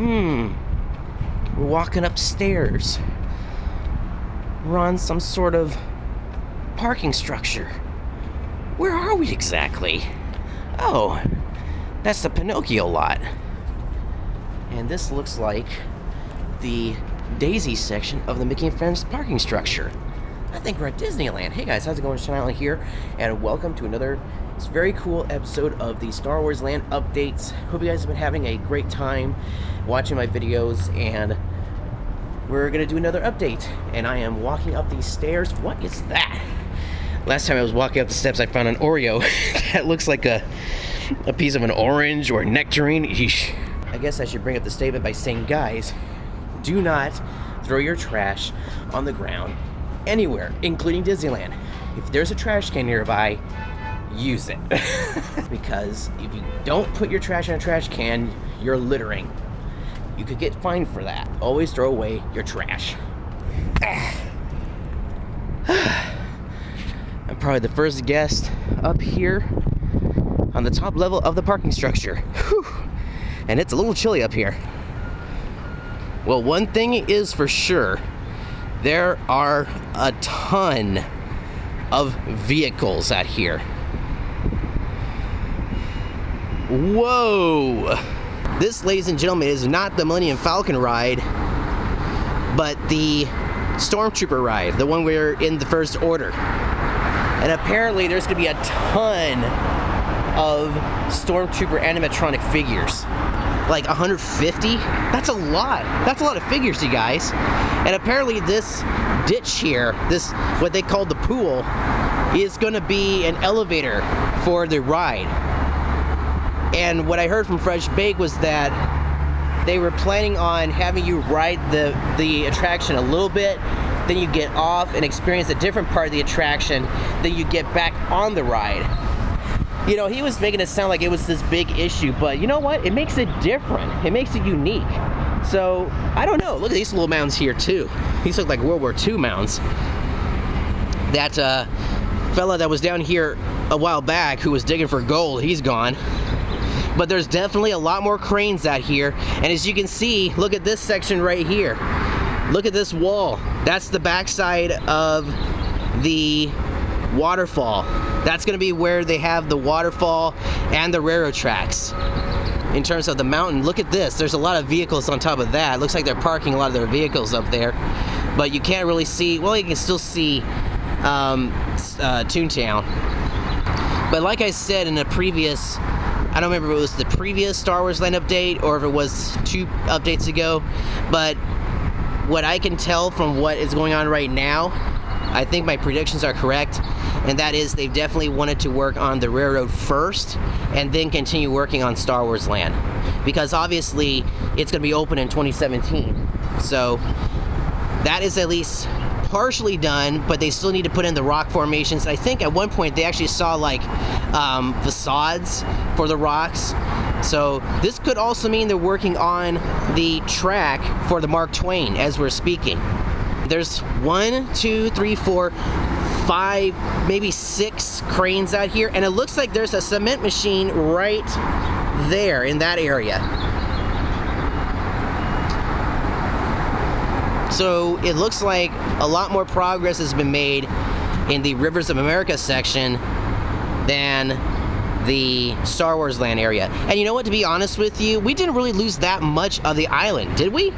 We're walking upstairs. We're on some sort of parking structure. Where are we exactly? Oh, that's the Pinocchio lot. And this looks like the Daisy section of the Mickey and Friends parking structure. I think we're at Disneyland. Hey guys, how's it going? Sean Island here, and welcome to another very cool episode of the Star Wars Land updates. Hope you guys have been having a great time watching my videos, and we're gonna do another update. And I am walking up these stairs. What is that? Last time I was walking up the steps, I found an Oreo that looks like a piece of an orange or a nectarine. Eesh. I guess I should bring up the statement by saying, guys, do not throw your trash on the ground anywhere, including Disneyland. If there's a trash can nearby, use it. Because if you don't put your trash in a trash can, you're littering. You could get fined for that. Always throw away your trash. I'm probably the first guest up here on the top level of the parking structure. Whew. And it's a little chilly up here. Well, one thing is for sure, there are a ton of vehicles out here. Whoa! This, ladies and gentlemen, is not the Millennium Falcon ride, but the Stormtrooper ride, the one we're in the First Order. And apparently there's gonna be a ton of Stormtrooper animatronic figures. Like 150? That's a lot. That's a lot of figures, you guys. And apparently this ditch here, this, what they call the pool, is gonna be an elevator for the ride. And what I heard from Fresh Bake was that they were planning on having you ride the attraction a little bit, then you get off and experience a different part of the attraction, then you get back on the ride. You know, he was making it sound like it was this big issue, but you know what? It makes it different. It makes it unique. So, I don't know. Look at these little mounds here, too. These look like World War II mounds. That fella that was down here a while back who was digging for gold, he's gone. But there's definitely a lot more cranes out here. And as you can see, look at this section right here. Look at this wall. That's the backside of the waterfall. That's going to be where they have the waterfall and the railroad tracks. In terms of the mountain, look at this. There's a lot of vehicles on top of that. It looks like they're parking a lot of their vehicles up there. But you can't really see, well, you can still see Toontown. But like I said in a previous, I don't remember if it was the previous Star Wars Land update or if it was 2 updates ago, but what I can tell from what is going on right now, I think my predictions are correct, and that is they've definitely wanted to work on the railroad first and then continue working on Star Wars Land, because obviously it's going to be open in 2017. So that is at least partially done, but they still need to put in the rock formations. I think at one point they actually saw like facades for the rocks. So this could also mean they're working on the track for the Mark Twain as we're speaking. There's 1, 2, 3, 4, 5, maybe 6 cranes out here, and it looks like there's a cement machine right there in that area. So it looks like a lot more progress has been made in the Rivers of America section than the Star Wars Land area. And you know what, to be honest with you, we didn't really lose that much of the island, did we?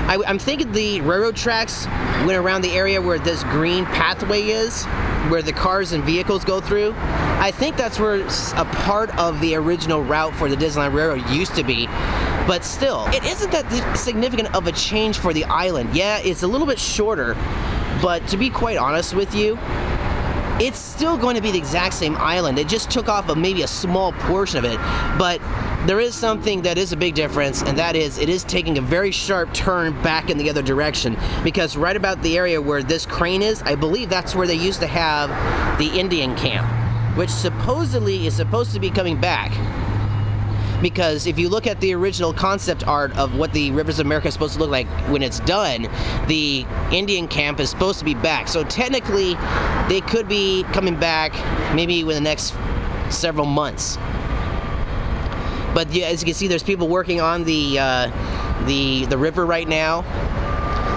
I'm thinking the railroad tracks went around the area where this green pathway is, where the cars and vehicles go through. I think that's where a part of the original route for the Disneyland Railroad used to be. But still, it isn't that significant of a change for the island. Yeah, it's a little bit shorter, but to be quite honest with you, it's still going to be the exact same island. It just took off maybe a small portion of it, but there is something that is a big difference, and that is it is taking a very sharp turn back in the other direction, because right about the area where this crane is, I believe that's where they used to have the Indian camp, which supposedly is supposed to be coming back. Because if you look at the original concept art of what the Rivers of America is supposed to look like when it's done, the Indian camp is supposed to be back. So technically, they could be coming back maybe within the next several months. But yeah, as you can see, there's people working on the the river right now.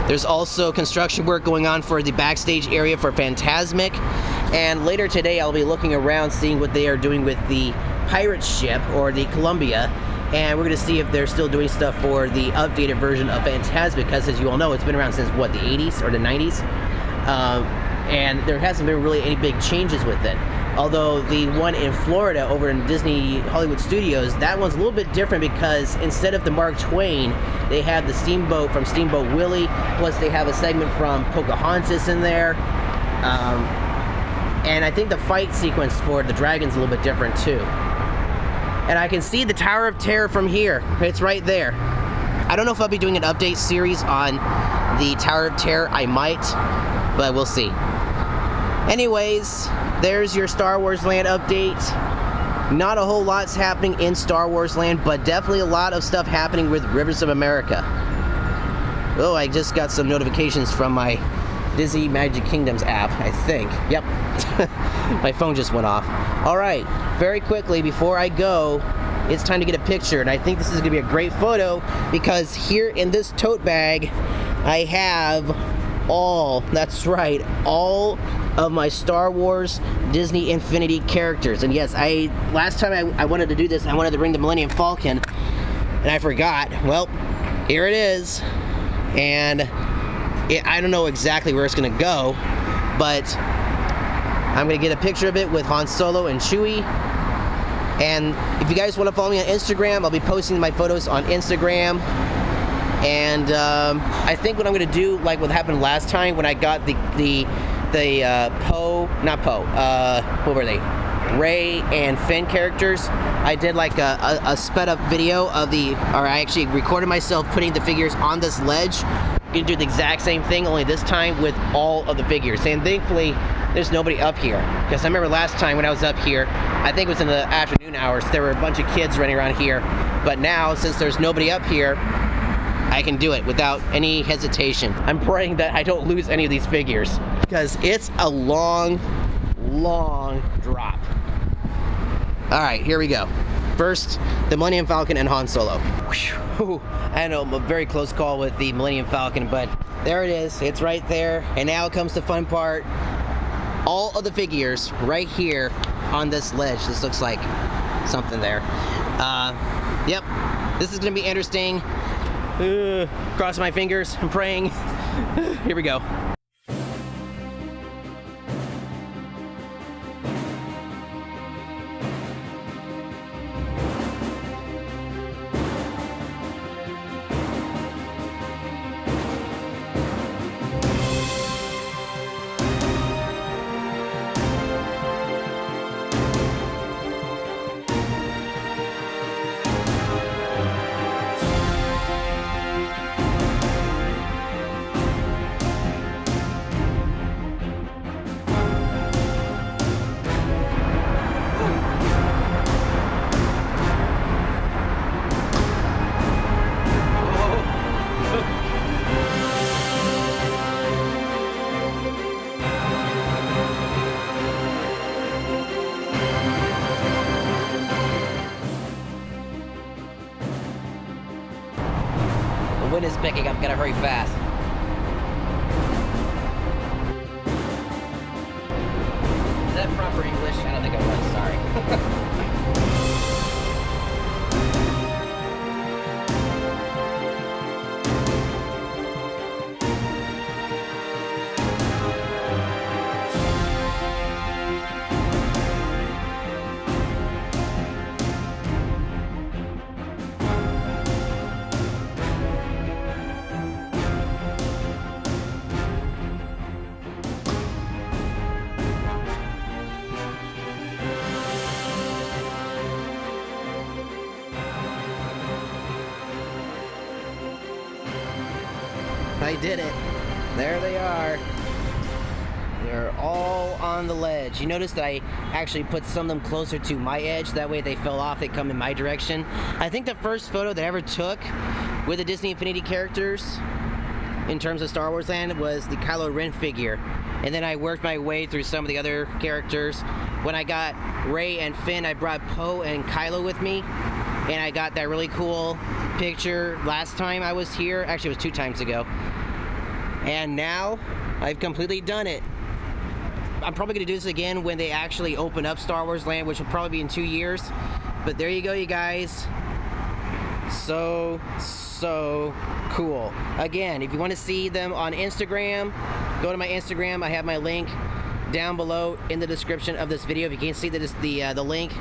There's also construction work going on for the backstage area for Fantasmic. And later today, I'll be looking around, seeing what they are doing with the pirate ship, or the Columbia. And we're going to see if they're still doing stuff for the updated version of Fantasmic, because as you all know, it's been around since, what, the 80s or the 90s? And there hasn't been really any big changes with it. Although the one in Florida over in Disney Hollywood Studios, that one's a little bit different, because instead of the Mark Twain, they have the steamboat from Steamboat Willie, plus they have a segment from Pocahontas in there. And I think the fight sequence for the dragon's a little bit different too. And I can see the Tower of Terror from here. It's right there. I don't know if I'll be doing an update series on the Tower of Terror. I might, but we'll see. Anyways, there's your Star Wars Land update. Not a whole lot's happening in Star Wars Land, but definitely a lot of stuff happening with Rivers of America. Oh, I just got some notifications from my Disney Magic Kingdoms app, I think. Yep. My phone just went off. All right, very quickly before I go, it's time to get a picture, and I think this is gonna be a great photo, because here in this tote bag, I have that's right, all of my Star Wars Disney Infinity characters. And yes, last time I wanted to do this, I wanted to bring the Millennium Falcon, and I forgot. Well, here it is. And I don't know exactly where it's gonna go, but I'm gonna get a picture of it with Han Solo and Chewie. And if you guys want to follow me on Instagram, I'll be posting my photos on Instagram. And I think what I'm gonna do, like what happened last time when I got the what were they? Rey and Finn characters. I did like a sped up video of I actually recorded myself putting the figures on this ledge. I'm gonna do the exact same thing, only this time with all of the figures. And thankfully, there's nobody up here. Because I remember last time when I was up here, I think it was in the afternoon hours, there were a bunch of kids running around here. But now, since there's nobody up here, I can do it without any hesitation. I'm praying that I don't lose any of these figures, because it's a long, long drop. All right, here we go. First, the Millennium Falcon and Han Solo. Whew. I know, a very close call with the Millennium Falcon, but there it is. It's right there. And now comes the fun part. All of the figures right here on this ledge. This looks like something there. Yep, this is gonna be interesting. Crossing my fingers, I'm praying. Here we go. The wind is picking up, gotta hurry fast. Is that proper English? I don't think it was, sorry. I did it. There they are. They're all on the ledge. You notice that I actually put some of them closer to my edge. That way they fell off, they come in my direction. I think the first photo that I ever took with the Disney Infinity characters in terms of Star Wars Land was the Kylo Ren figure. And then I worked my way through some of the other characters. When I got Rey and Finn, I brought Poe and Kylo with me. And I got that really cool picture last time I was here. Actually, it was 2 times ago. And now I've completely done it. I'm probably going to do this again when they actually open up Star Wars Land, which will probably be in 2 years. But there you go, you guys. So cool. Again, if you want to see them on Instagram, go to my Instagram. I have my link down below in the description of this video. If you can't see the link,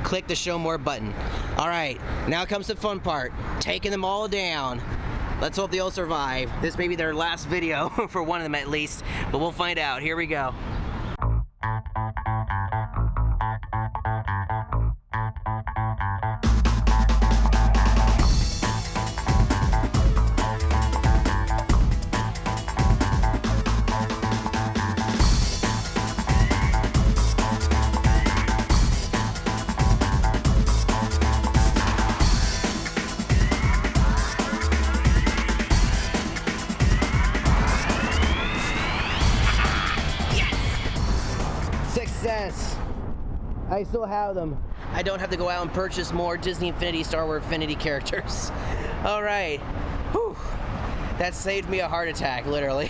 click the show more button. All right, now comes the fun part, taking them all down. Let's hope they all survive. This may be their last video for one of them at least, but we'll find out. Here we go. Success! I still have them. I don't have to go out and purchase more Disney Infinity, Star Wars Infinity characters. All right. Whew. That saved me a heart attack, literally.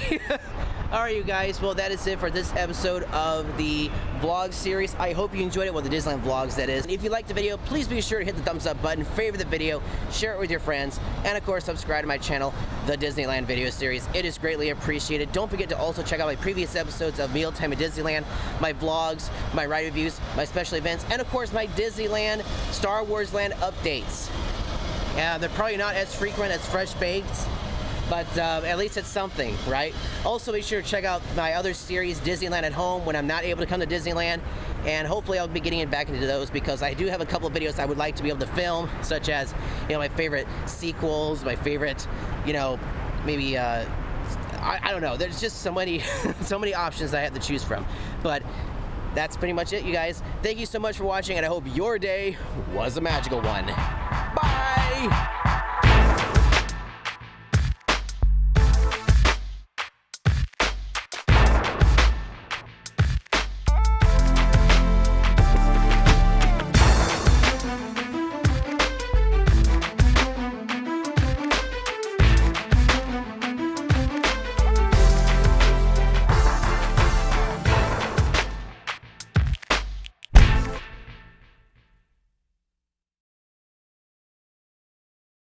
All right, you guys. Well, that is it for this episode of the vlog series. I hope you enjoyed it. Well, the Disneyland vlogs, that is. If you liked the video, please be sure to hit the thumbs up button, favorite the video, share it with your friends, and of course, subscribe to my channel, the Disneyland video series. It is greatly appreciated. Don't forget to also check out my previous episodes of Mealtime at Disneyland, my vlogs, my ride reviews, my special events, and of course, my Disneyland Star Wars Land updates. They're probably not as frequent as Fresh Baked, but at least it's something, right? Also, make sure to check out my other series, Disneyland at Home, when I'm not able to come to Disneyland, and hopefully I'll be getting back into those because I do have a couple of videos I would like to be able to film, such as, you know, my favorite sequels, my favorite, you know, maybe, I don't know, there's just so many, so many options I have to choose from, but that's pretty much it, you guys. Thank you so much for watching, and I hope your day was a magical one. Bye!